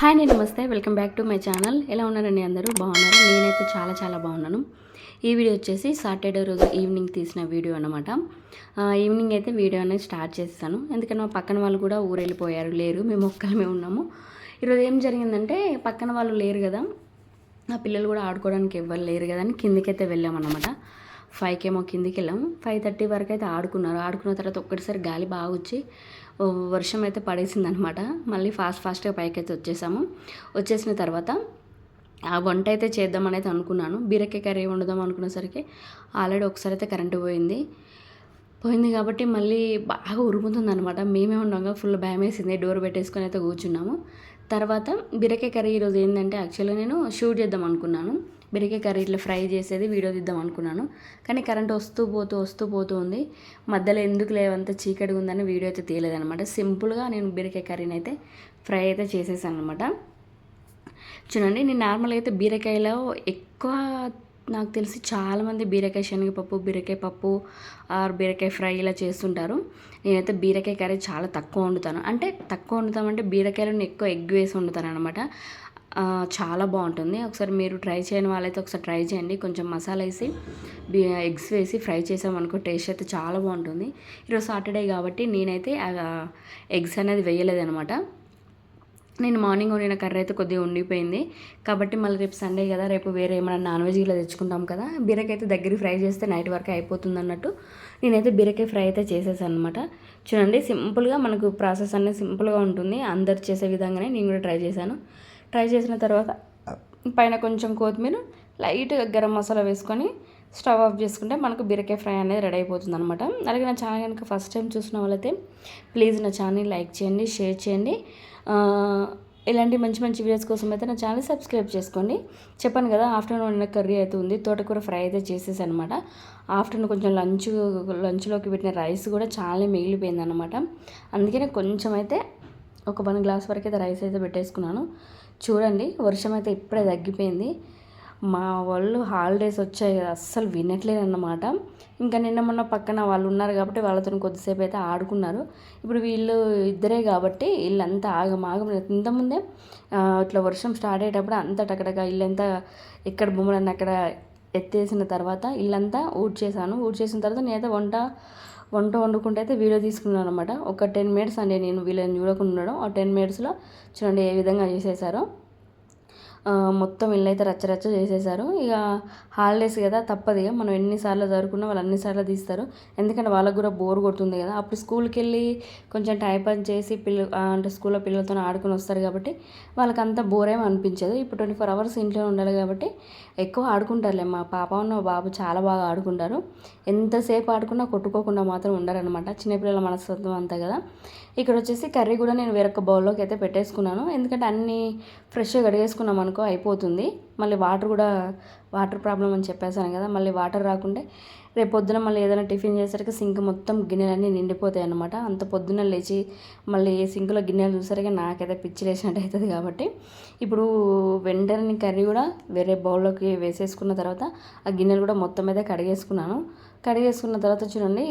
Hi అండి, నమస్తే. Welcome back to my channel. ఎలా ఉన్నారండి? అందరూ బాగున్నారు? నేనైతే చాలా బాగున్నాను. ఈ వీడియో వచ్చేసి సాటర్డే రోజు ఈవినింగ్ తీసిన వీడియో అనమాట. ఈవినింగ్ అయితే వీడియో అనేది స్టార్ట్ చేస్తాను. ఎందుకంటే మా పక్కన వాళ్ళు కూడా ఊరు వెళ్ళిపోయారు, లేరు, మేము ఒక్కలమే ఉన్నాము. ఈరోజు ఏం జరిగిందంటే పక్కన వాళ్ళు లేరు కదా, ఆ పిల్లలు కూడా ఆడుకోవడానికి ఎవ్వరు లేరు కదా అని కిందికైతే వెళ్ళామన్నమాట. 5కి ఏమో కిందికి వెళ్ళాము. 5:30 వరకు అయితే ఆడుకున్నారు. ఆడుకున్న తర్వాత ఒక్కటిసారి గాలి బాగా వచ్చి వర్షం అయితే పడేసిందనమాట. మళ్ళీ ఫాస్ట్గా పైకైతే వచ్చేసిన తర్వాత ఆ వంట అయితే చేద్దామని అయితే అనుకున్నాను. బీరకాయ కర్రీ వండుదాం అనుకునేసరికి ఆల్రెడీ ఒకసారి అయితే కరెంటు పోయింది కాబట్టి మళ్ళీ బాగా ఉరుముతుందనమాట. మేమే ఉన్నాగా ఫుల్ భయం వేసింది. డోర్ పెట్టేసుకొని అయితే కూర్చున్నాము. తర్వాత బీరకాయ కర్రీ ఈరోజు ఏంటంటే యాక్చువల్గా నేను షూట్ చేద్దాం అనుకున్నాను. బీరకాయ కర్రీ ఇట్లా ఫ్రై చేసేది వీడియో తీద్దాం అనుకున్నాను. కానీ కరెంట్ వస్తూ పోతూ ఉంది. మధ్యలో ఎందుకు లేవంత చీకటిగా ఉందని వీడియో అయితే తీయలేదనమాట. సింపుల్గా నేను బీరకాయ కర్రీని అయితే ఫ్రై అయితే చేసేసాను అనమాట. చూడండి, నేను నార్మల్గా అయితే బీరకాయలో ఎక్కువ నాకు తెలిసి చాలామంది బీరకాయ శనగపప్పు, బీరకాయ పప్పు ఆర్ బీరకాయ ఫ్రై ఇలా చేస్తుంటారు. నేనైతే బీరకాయ కర్రీ చాలా తక్కువ వండుతాను. అంటే తక్కువ వండుతామంటే బీరకాయలను ఎక్కువ ఎగ్ వేసి వండుతాను అనమాట. చాలా బాగుంటుంది. ఒకసారి మీరు ట్రై చేయని వాళ్ళైతే ఒకసారి ట్రై చేయండి. కొంచెం మసాలా వేసి ఎగ్స్ వేసి ఫ్రై చేసామనుకో టేస్ట్ అయితే చాలా బాగుంటుంది. ఈరోజు సాటర్డే కాబట్టి నేనైతే ఎగ్స్ అనేది వేయలేదనమాట. నేను మార్నింగ్ వండిన కర్రీ అయితే కొద్దిగా ఉండిపోయింది కాబట్టి మళ్ళీ రేపు సండే కదా, రేపు వేరే ఏమైనా నాన్ వెజ్ ఇలా తెచ్చుకుంటాం కదా, బీరకాయ అయితే దగ్గర ఫ్రై చేస్తే నైట్ వరకు అయిపోతుంది అన్నట్టు నేనైతే బీరకాయ ఫ్రై అయితే చేసేసాను అనమాట. చూడండి, సింపుల్గా మనకు ప్రాసెస్ అనేది సింపుల్గా ఉంటుంది. అందరు చేసే విధంగానే నేను కూడా ట్రై చేసిన తర్వాత పైన కొంచెం కొత్తిమీర, లైట్గా గరం మసాలా వేసుకొని స్టవ్ ఆఫ్ చేసుకుంటే మనకు బీరకాయ ఫ్రై అనేది రెడీ అయిపోతుంది అనమాట. అలాగే నా ఛానల్ కనుక ఫస్ట్ టైం చూసిన వాళ్ళైతే ప్లీజ్ నా ఛానల్ లైక్ చేయండి, షేర్ చేయండి. ఇలాంటి మంచి వీడియోస్ కోసం అయితే నా ఛానల్ సబ్స్క్రైబ్ చేసుకోండి. చెప్పాను కదా, ఆఫ్టర్నూన్ వండిన కర్రీ అయితే ఉంది. తోటకూర ఫ్రై అయితే చేసేసాను అనమాట. ఆఫ్టర్నూన్ కొంచెం లంచ్లోకి పెట్టిన రైస్ కూడా చాలా మిగిలిపోయింది అనమాట. అందుకనే కొంచెం అయితే ఒక 1 గ్లాస్ వరకు అయితే రైస్ అయితే పెట్టేసుకున్నాను. చూడండి, వర్షం అయితే ఇప్పుడే తగ్గిపోయింది. మా వాళ్ళు హాలిడేస్ వచ్చాయి కదా, అస్సలు వినట్లేదు అన్నమాట. ఇంకా నిన్న మొన్న పక్కన వాళ్ళు ఉన్నారు కాబట్టి వాళ్ళతో కొద్దిసేపు అయితే ఆడుకున్నారు. ఇప్పుడు వీళ్ళు ఇద్దరే కాబట్టి ఇల్లంతా ఆగమాగం. ఇంతకుముందే ఇట్లా వర్షం స్టార్ట్ అయ్యేటప్పుడు అంతా టకటక ఇల్లంతా ఎక్కడ బొమ్మలన్నీ అక్కడ ఎత్తేసిన తర్వాత ఇల్లంతా ఊడ్చేసిన తర్వాత నేనైతే వంట వండుకుంటే అయితే వీడియో తీసుకున్నాను అనమాట. ఒక 10 మినిట్స్ అండి నేను వీళ్ళని చూడకుండా ఉండడం. ఆ 10 మినిట్స్లో చూడండి ఏ విధంగా చేసేసారో. మొత్తం ఇల్లు అయితే రచ్చ చేసేసారు. ఇక హాలిడేస్ కదా, తప్పదు. ఇక మనం ఎన్నిసార్లు జరుపుకున్నా వాళ్ళు అన్నిసార్లు తీస్తారు. ఎందుకంటే వాళ్ళకు కూడా బోర్ కొడుతుంది కదా. అప్పుడు స్కూల్కి వెళ్ళి కొంచెం టైం పాస్ చేసి అంటే స్కూల్లో పిల్లలతో ఆడుకొని వస్తారు కాబట్టి వాళ్ళకి అంత బోర్ ఏమీ అనిపించదు. ఇప్పుడు 24 అవర్స్ ఇంట్లో ఉండాలి కాబట్టి ఎక్కువ ఆడుకుంటారులే. మా పాప ఉన్న బాబు చాలా బాగా ఆడుకుంటారు. ఎంతసేపు ఆడుకున్నా కొట్టుకోకుండా మాత్రం ఉండరనమాట. చిన్నపిల్లల మనస్తత్వం అంతా కదా. ఇక్కడ వచ్చేసి కర్రీ కూడా నేను వేరొక బౌల్లోకి అయితే పెట్టేసుకున్నాను. ఎందుకంటే అన్నీ ఫ్రెష్గా కడిగేసుకున్నాం అనుకో అయిపోతుంది. మళ్ళీ వాటర్ ప్రాబ్లం అని చెప్పేసాను కదా, మళ్ళీ వాటర్ రాకుంటే రేపు పొద్దున మళ్ళీ ఏదైనా టిఫిన్ చేసరికి సింక్ మొత్తం గిన్నెలన్నీ నిండిపోతాయి అనమాట. అంత పొద్దున్న లేచి మళ్ళీ సింక్లో గిన్నెలు చూసరికి నాకైతే పిచ్చి లేచినట్టు అవుతుంది. కాబట్టి ఇప్పుడు వెంటనే కర్రీ కూడా వేరే బౌల్లోకి వేసేసుకున్న తర్వాత ఆ గిన్నెలు కూడా మొత్తం అయితే కడిగేసుకున్న తర్వాత చూడండి,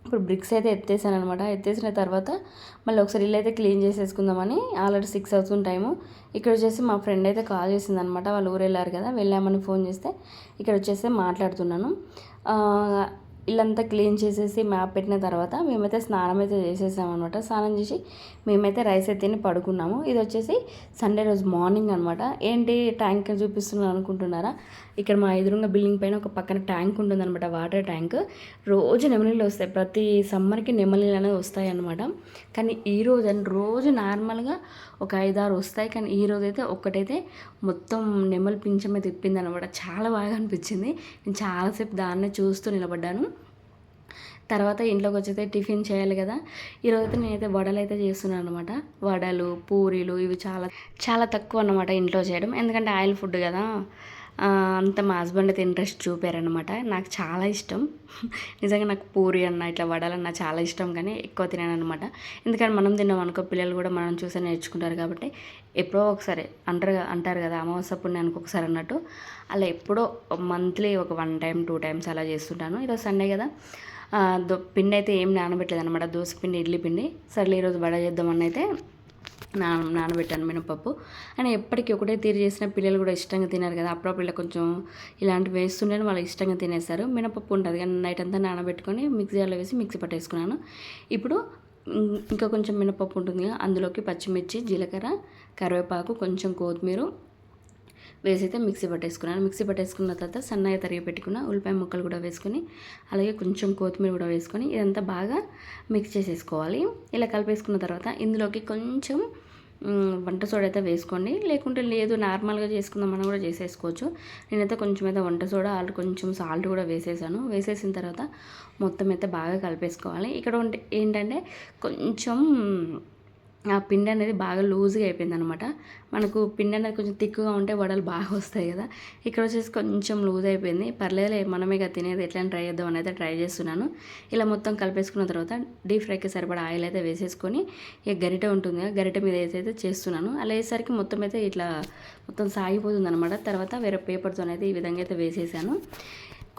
ఇప్పుడు బ్రిక్స్ అయితే ఎత్తేసాను అనమాట. ఎత్తేసిన తర్వాత మళ్ళీ ఒకసారి ఇల్లు అయితే క్లీన్ చేసేసుకుందామని ఆల్రెడీ 6 అవుతుంది టైము. ఇక్కడ వచ్చేసి మా ఫ్రెండ్ అయితే కాల్ చేసిందనమాట. వాళ్ళు ఊరు వెళ్ళారు కదా, వెళ్ళామని ఫోన్ చేస్తే ఇక్కడ వచ్చేసి మాట్లాడుతున్నాను. ఇల్లంతా క్లీన్ చేసేసి మ్యాప్ పెట్టిన తర్వాత మేమైతే స్నానం అయితే చేసేసామన్నమాట. స్నానం చేసి మేమైతే రైస్ అయితే తిని పడుకున్నాము. ఇది వచ్చేసి సండే రోజు మార్నింగ్ అనమాట. ఏంటి ట్యాంక్ చూపిస్తున్నాను అనుకుంటున్నారా? ఇక్కడ మా ఎదురుగా బిల్డింగ్ పైన ఒక పక్కన ట్యాంక్ ఉంటుందన్నమాట, వాటర్ ట్యాంక్. రోజు నెమలీలు వస్తాయి. ప్రతి సమ్మర్కి నెమలీలు అనేవి వస్తాయి అన్నమాట. కానీ రోజు నార్మల్గా ఒక 5-6 వస్తాయి. కానీ ఈరోజు అయితే ఒక్కటైతే మొత్తం నెమలి పింఛం అయితే తిప్పిందనమాట. చాలా బాగా అనిపించింది. నేను చాలాసేపు దాన్నే చూస్తూ నిలబడ్డాను. తర్వాత ఇంట్లోకి వచ్చైతే టిఫిన్ చేయాలి కదా. ఈరోజు అయితే నేనైతే వడలు అయితే చేస్తున్నాను అనమాట. వడలు, పూరీలు ఇవి చాలా తక్కువ అన్నమాట ఇంట్లో చేయడం. ఎందుకంటే ఆయిల్ ఫుడ్ కదా, అంత మా హస్బెండ్ అయితే ఇంట్రెస్ట్ చూపారనమాట. నాకు చాలా ఇష్టం నిజంగా. నాకు పూరి అన్న ఇట్లా వడాలన్నా చాలా ఇష్టం, కానీ ఎక్కువ తినాను అనమాట. ఎందుకంటే మనం తిన్నాం అనుకో పిల్లలు కూడా మనం చూసే నేర్చుకుంటారు. కాబట్టి ఎప్పుడో ఒకసారి అంటారు కదా, అమావాస్య పుణ్యానికి ఒకసారి అన్నట్టు, అలా ఎప్పుడో మంత్లీ ఒక 1 టైం 2 టైమ్స్ అలా చేస్తుంటాను. ఈరోజు సండే కదా, పిండి అయితే ఏం నానబెట్టలేదు అనమాట. దోశ పిండి, ఇడ్లీ పిండి. సర్లే ఈరోజు వడ చేద్దామని అయితే నానబెట్టాను మినపప్పు. అని ఎప్పటికీ ఒకటే తీరు చేసిన పిల్లలు కూడా ఇష్టంగా తినారు కదా, అప్పుడప్పుడు ఇలా కొంచెం ఇలాంటివి వేస్తుంటేనే వాళ్ళు ఇష్టంగా తినేస్తారు. మినపప్పు ఉంటుంది కానీ నైట్ అంతా నానబెట్టుకొని మిక్సీ జార్లో వేసి మిక్సీ పట్టేసుకున్నాను. ఇప్పుడు ఇంకా కొంచెం మినపప్పు ఉంటుంది కదా, అందులోకి పచ్చిమిర్చి, జీలకర్ర, కరివేపాకు, కొంచెం కొత్తిమీర వేసి అయితే మిక్సీ పట్టేసుకున్నాను. మిక్సీ పట్టేసుకున్న తర్వాత సన్నగా తరిగి పెట్టుకున్న ఉల్లిపాయ ముక్కలు కూడా వేసుకొని, అలాగే కొంచెం కొత్తిమీర కూడా వేసుకొని ఇదంతా బాగా మిక్స్ చేసేసుకోవాలి. ఇలా కలిపేసుకున్న తర్వాత ఇందులోకి కొంచెం వంట సోడా అయితే వేసుకోండి, లేకుంటే లేదు నార్మల్గా చేసుకుందామని కూడా చేసేసుకోవచ్చు. నేనైతే కొంచెం అయితే వంట సోడా కొంచెం సాల్ట్ కూడా వేసేసాను. వేసేసిన తర్వాత మొత్తం అయితే బాగా కలిపేసుకోవాలి. ఇక్కడ ఏంటంటే కొంచెం ఆ పిండి అనేది బాగా లూజ్గా అయిపోయింది అనమాట. మనకు పిండి అనేది కొంచెం తిక్కుగా ఉంటే వడలు బాగా వస్తాయి కదా, ఇక్కడ వచ్చేసి కొంచెం లూజ్ అయిపోయింది. పర్లేదులే, మనమే కదా తినేది, ఎట్లా ట్రై చేద్దాం అని అయితే ట్రై చేస్తున్నాను. ఇలా మొత్తం కలిపేసుకున్న తర్వాత డీప్ ఫ్రైకి సరిపడా ఆయిల్ అయితే వేసేసుకొని, ఇక గరిటె ఉంటుంది కదా, గరిటె మీద అయితే చేస్తున్నాను. అలా వేసేసరికి మొత్తం అయితే ఇట్లా మొత్తం సాగిపోతుంది అనమాట. తర్వాత వేరే పేపర్తో అయితే ఈ విధంగా అయితే వేసేసాను.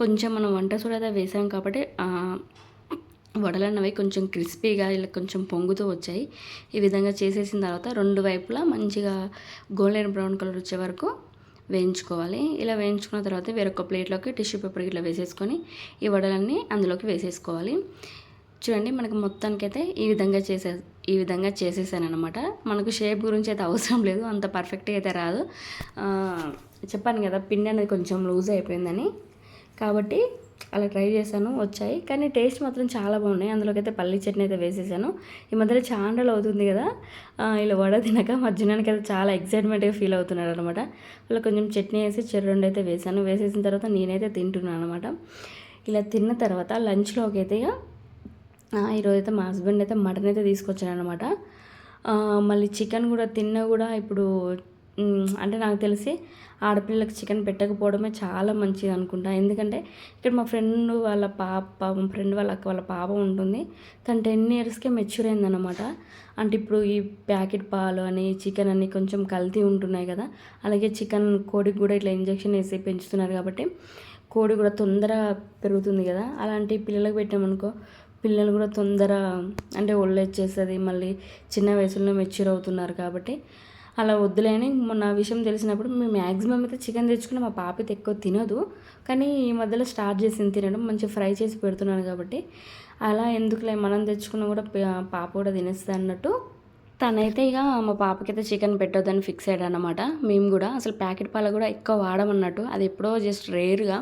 కొంచెం మనం వంట సోడా అయితే వేసాం కాబట్టి వడలు అన్నవి కొంచెం క్రిస్పీగా ఇలా కొంచెం పొంగుతూ వచ్చాయి. ఈ విధంగా చేసేసిన తర్వాత రెండు వైపులా మంచిగా గోల్డెన్ బ్రౌన్ కలర్ వచ్చే వరకు వేయించుకోవాలి. ఇలా వేయించుకున్న తర్వాత వేరొక ప్లేట్లోకి టిష్యూ పేపర్ ఇట్లా వేసేసుకొని ఈ వడలన్నీ అందులోకి వేసేసుకోవాలి. చూడండి, మనకు మొత్తానికైతే ఈ విధంగా చేసేసాను అనమాట. మనకు షేప్ గురించి అయితే అవసరం లేదు, అంత పర్ఫెక్ట్గా అయితే రాదు. చెప్పాను కదా పిండి అనేది కొంచెం లూజ్ అయిపోయిందని, కాబట్టి అలా ట్రై చేశాను, వచ్చాయి. కానీ టేస్ట్ మాత్రం చాలా బాగున్నాయి. అందులోకి అయితే పల్లీ చట్నీ అయితే వేసేసాను. ఈ మధ్యలో చాండలు అవుతుంది కదా, ఇలా వడ తినక మా జనానికి అయితే చాలా ఎక్సైట్మెంట్గా ఫీల్ అవుతున్నాడు అనమాట. అలా కొంచెం చట్నీ వేసి చెర్రెండు అయితే వేసాను. వేసేసిన తర్వాత నేనైతే తింటున్నాను అనమాట. ఇలా తిన్న తర్వాత లంచ్లోకి అయితే ఈరోజు అయితే మా హస్బెండ్ అయితే మటన్ అయితే తీసుకొచ్చాను అనమాట. మళ్ళీ చికెన్ కూడా తిన్నా కూడా ఇప్పుడు అంటే నాకు తెలిసి ఆడపిల్లలకు చికెన్ పెట్టకపోవడమే చాలా మంచిది అనుకుంటా. ఎందుకంటే ఇక్కడ మా ఫ్రెండ్ వాళ్ళ అక్క వాళ్ళ పాప ఉంటుంది. తను 10 ఇయర్స్కే మెచ్యూర్ అయిందనమాట. అంటే ఇప్పుడు ఈ ప్యాకెట్ పాలు అని చికెన్ అని కొంచెం కల్తీ ఉంటున్నాయి కదా, అలాగే చికెన్ కోడికి కూడా ఇట్లా ఇంజెక్షన్ వేసి పెంచుతున్నారు కాబట్టి కోడి కూడా తొందరగా పెరుగుతుంది కదా. అలాంటి పిల్లలకు పెట్టామనుకో పిల్లలు కూడా తొందర అంటే ఒళ్ళు వచ్చేస్తుంది, మళ్ళీ చిన్న వయసులో మెచ్యూర్ అవుతున్నారు కాబట్టి అలా వద్దులేని మొన్న విషయం తెలిసినప్పుడు మేము మ్యాక్సిమం అయితే చికెన్ తెచ్చుకుని మా పాప అయితే ఎక్కువ తినదు, కానీ ఈ మధ్యలో స్టార్ట్ చేసింది తినడం. మంచిగా ఫ్రై చేసి పెడుతున్నాను కాబట్టి అలా ఎందుకులే మనం తెచ్చుకున్న కూడా పాప కూడా తినేస్తుంది అన్నట్టు తనైతే ఇక మా పాపకైతే చికెన్ పెట్టొద్దని ఫిక్స్ అయ్యాడు అనమాట. మేము కూడా అసలు ప్యాకెట్ పాలు కూడా ఎక్కువ వాడమన్నట్టు, అది ఎప్పుడో జస్ట్ రేర్గా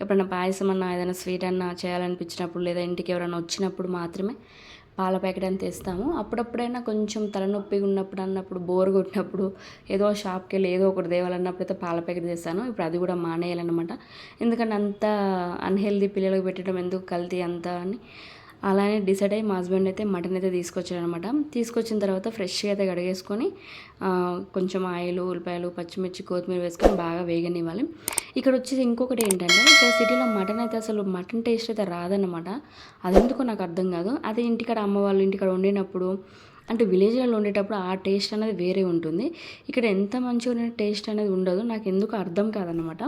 ఎప్పుడైనా పాయసం అన్నా ఏదైనా స్వీట్ అన్నా చేయాలనిపించినప్పుడు లేదా ఇంటికి ఎవరైనా వచ్చినప్పుడు మాత్రమే పాల ప్యాకెట్ అని తెస్తాము. అప్పుడప్పుడైనా కొంచెం తలనొప్పిగా ఉన్నప్పుడు అన్నప్పుడు బోర్ కొట్టినప్పుడు ఏదో షాప్కి వెళ్ళి ఏదో ఒకటి తేవాలన్నప్పుడు అయితే పాల ప్యాకెట్ తెస్తాను. ఇప్పుడు అది కూడా మానేయాలన్నమాట. ఎందుకంటే అంత అన్హెల్దీ పిల్లలకు పెట్టడం ఎందుకు, కల్తీ అంతా అని అలానే డిసైడ్ అయ్యి మా హస్బెండ్ అయితే మటన్ అయితే తీసుకొచ్చాడనమాట. తీసుకొచ్చిన తర్వాత ఫ్రెష్గా అయితే కడిగేసుకొని కొంచెం ఆయిల్, ఉల్లిపాయలు, పచ్చిమిర్చి, కొత్తిమీర వేసుకొని బాగా వేగనివ్వాలి. ఇక్కడ వచ్చేసి ఇంకొకటి ఏంటంటే ఇక్కడ సిటీలో మటన్ అయితే అసలు మటన్ టేస్ట్ అయితే రాదన్నమాట. అదెందుకో నాకు అర్థం కాదు. అదే ఇంటికాడ అమ్మ వాళ్ళు ఇంటికాడ వండినప్పుడు అంటే విలేజ్లలో ఉండేటప్పుడు ఆ టేస్ట్ అనేది వేరే ఉంటుంది. ఇక్కడ ఎంత మంచిగా ఉన్న టేస్ట్ అనేది ఉండదు, నాకు ఎందుకు అర్థం కాదనమాట.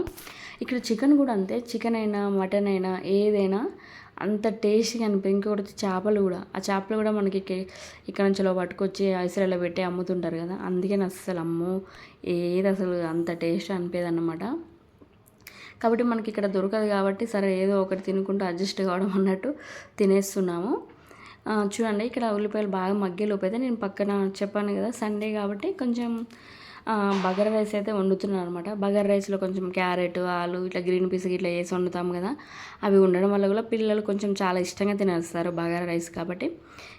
ఇక్కడ చికెన్ కూడా అంతే, చికెన్ అయినా మటన్ అయినా ఏదైనా అంత టేస్ట్గా అనిపించింది. ఇంకొకటి చేపలు కూడా, ఆ చేపలు కూడా మనకి ఇక్కడ నుంచి పట్టుకొచ్చి ఐసరాలో పెట్టి అమ్ముతుంటారు కదా, అందుకే నాకు అసలు అమ్మో ఏది అసలు అంత టేస్ట్ అనిపేది అన్నమాట. కాబట్టి మనకి ఇక్కడ దొరకదు కాబట్టి సరే ఏదో ఒకటి తినుకుంటూ అడ్జస్ట్ కావడం అన్నట్టు తినేస్తున్నాము. చూడండి, ఇక్కడ ఉల్లిపాయలు బాగా మగ్గేలోపు అయితే నేను పక్కన చెప్పాను కదా సండే కాబట్టి కొంచెం బగారా రైస్ అయితే వండుతున్నాను అనమాట. బగారా రైస్లో కొంచెం క్యారెట్, ఆలు ఇట్లా గ్రీన్ పీస్ ఇట్లా వేసి వండుతాం కదా, అవి ఉండడం వల్ల కూడా పిల్లలు కొంచెం చాలా ఇష్టంగా తినేస్తారు బగారా రైస్. కాబట్టి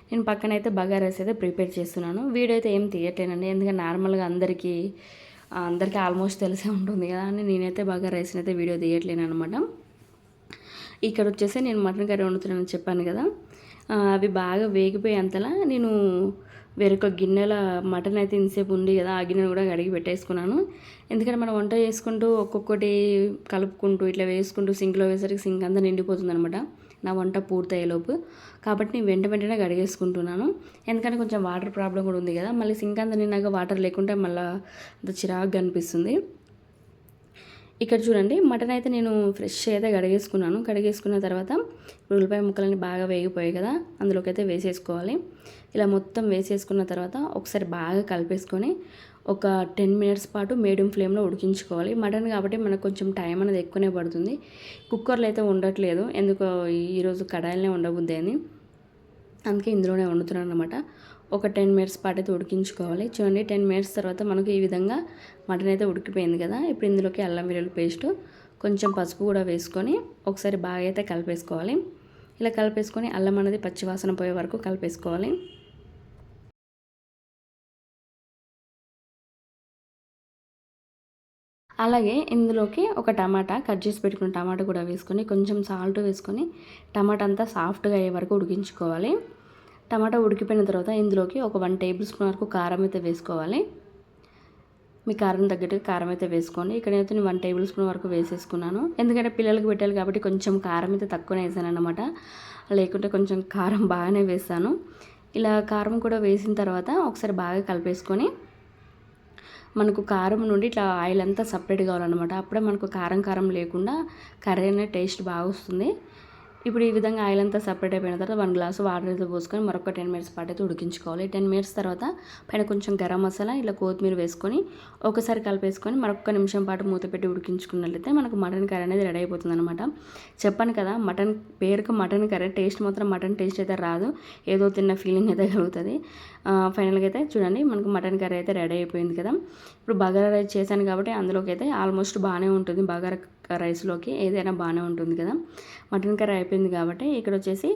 నేను పక్కనైతే బగారా రైస్ అయితే ప్రిపేర్ చేస్తున్నాను. వీడియో అయితే ఏం తీయట్లేనండి, ఎందుకంటే నార్మల్గా అందరికీ ఆల్మోస్ట్ తెలిసే ఉంటుంది కదా అని నేనైతే బగారా రైస్ని అయితే వీడియో తీయట్లేను అనమాట. ఇక్కడ వచ్చేసి నేను మటన్ కర్రీ వండుతున్నానని చెప్పాను కదా, అవి బాగా వేగిపోయేంతలా నేను వేరొక గిన్నెల మటన్ అయితే ఇంతసేపు ఉంది కదా, ఆ గిన్నెను కూడా కడిగి పెట్టేసుకున్నాను. ఎందుకంటే మనం వంట చేసుకుంటూ ఒక్కొక్కటి కలుపుకుంటూ ఇట్లా వేసుకుంటూ సింక్లో వేసరికి సింక్ అంతా నిండిపోతుంది అనమాట నా వంట పూర్తయ్యేలోపు. కాబట్టి నేను వెంటనే కడిగేసుకుంటున్నాను. ఎందుకంటే కొంచెం వాటర్ ప్రాబ్లం కూడా ఉంది కదా, మళ్ళీ సింక్ అంతా నిన్నాక వాటర్ లేకుంటే మళ్ళీ అంత చిరాకుగా అనిపిస్తుంది. ఇక్కడ చూడండి మటన్ అయితే నేను ఫ్రెష్ అయితే కడిగేసుకున్నాను. కడిగేసుకున్న తర్వాత ఉల్లిపాయ ముక్కలన్నీ బాగా వేగిపోయాయి కదా, అందులోకి అయితే వేసేసుకోవాలి. ఇలా మొత్తం వేసేసుకున్న తర్వాత ఒకసారి బాగా కలిపేసుకొని ఒక 10 మినిట్స్ పాటు మీడియం ఫ్లేమ్లో ఉడికించుకోవాలి. మటన్ కాబట్టి మనకు కొంచెం టైం అనేది ఎక్కువనే పడుతుంది. కుక్కర్లో అయితే ఉండట్లేదు, ఎందుకో ఈరోజు కడాయిలనే ఉండబుద్ది అయింది, అందుకే ఇందులోనే వండుతున్నాను అనమాట. ఒక 10 మినిట్స్ పాటు అయితే ఉడికించుకోవాలి. చూడండి 10 మినిట్స్ తర్వాత మనకు ఈ విధంగా మటన్ అయితే ఉడికిపోయింది కదా. ఇప్పుడు ఇందులోకి అల్లం వెల్లుల్లి పేస్టు, కొంచెం పసుపు కూడా వేసుకొని ఒకసారి బాగా అయితే కలిపేసుకోవాలి. ఇలా కలిపేసుకొని అల్లం అనేది పచ్చివాసన పోయే వరకు కలిపేసుకోవాలి. అలాగే ఇందులోకి ఒక టమాటా కట్ చేసి పెట్టుకున్న టమాటా కూడా వేసుకొని కొంచెం సాల్ట్ వేసుకొని టమాటా అంతా సాఫ్ట్గా అయ్యే వరకు ఉడికించుకోవాలి. టమాటా ఉడికిపోయిన తర్వాత ఇందులోకి ఒక 1 టేబుల్ స్పూన్ వరకు కారం అయితే వేసుకోవాలి. మీ కారం తగ్గట్టుగా కారం అయితే వేసుకోండి. ఇక్కడైతే నేను 1 టేబుల్ స్పూన్ వరకు వేసేసుకున్నాను, ఎందుకంటే పిల్లలకి పెట్టాలి కాబట్టి కొంచెం కారం అయితే తక్కువనే వేసాను అనమాట, లేకుంటే కొంచెం కారం బాగానే వేసాను. ఇలా కారం కూడా వేసిన తర్వాత ఒకసారి బాగా కలిపేసుకొని మనకు కారం నుండి ఇట్లా ఆయిల్ అంతా సపరేట్ కావాలన్నమాట. అప్పుడే మనకు కారం కారం లేకుండా కర్రీ అనే టేస్ట్ బాగా వస్తుంది. ఇప్పుడు ఈ విధంగా ఆయిల్ అంతా సపరేట్ అయిపోయిన తర్వాత 1 గ్లాసు వాటర్ అయితే పోసుకొని మరొక 10 మినిట్స్ పాటు అయితే ఉడికించుకోవాలి. 10 మినిట్స్ తర్వాత పైన కొంచెం గరం మసాలా ఇలా కొత్తిమీర వేసుకొని ఒకసారి కలిపేసుకొని మరొక నిమిషం పాటు మూత పెట్టి ఉడికించుకున్నట్లయితే మనకు మటన్ కర్రీ అనేది రెడీ అయిపోతుంది అనమాట. చెప్పాను కదా, మటన్ పేరుకు మటన్ కర్రీ, టేస్ట్ మాత్రం మటన్ టేస్ట్ అయితే రాదు, ఏదో తిన్న ఫీలింగ్ అయితే కలుగుతుంది. ఫైనల్గా అయితే చూడండి మనకు మటన్ కర్రీ అయితే రెడీ అయిపోయింది కదా. ఇప్పుడు బగారా రైస్ చేశాను కాబట్టి అందులోకి అయితే ఆల్మోస్ట్ బాగానే ఉంటుంది, బగారా రైస్లోకి ఏదైనా బాగానే ఉంటుంది కదా. మటన్ కర్రీ అయిపోయింది కాబట్టి ఇక్కడ వచ్చేసి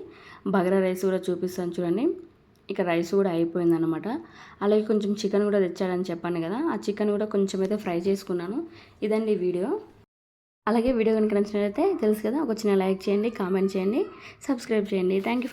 బగారా రైస్ కూడా చూపిస్తాను చూడండి. ఇక రైస్ కూడా అయిపోయిందనమాట. అలాగే కొంచెం చికెన్ కూడా తెచ్చాడని చెప్పాను కదా, ఆ చికెన్ కూడా కొంచెం అయితే ఫ్రై చేసుకున్నాను. ఇదండి వీడియో. అలాగే వీడియో కనుక నచ్చినట్లయితే తెలుసు కదా, ఒక చిన్న లైక్ చేయండి, కామెంట్ చేయండి, సబ్స్క్రైబ్ చేయండి. Thank you.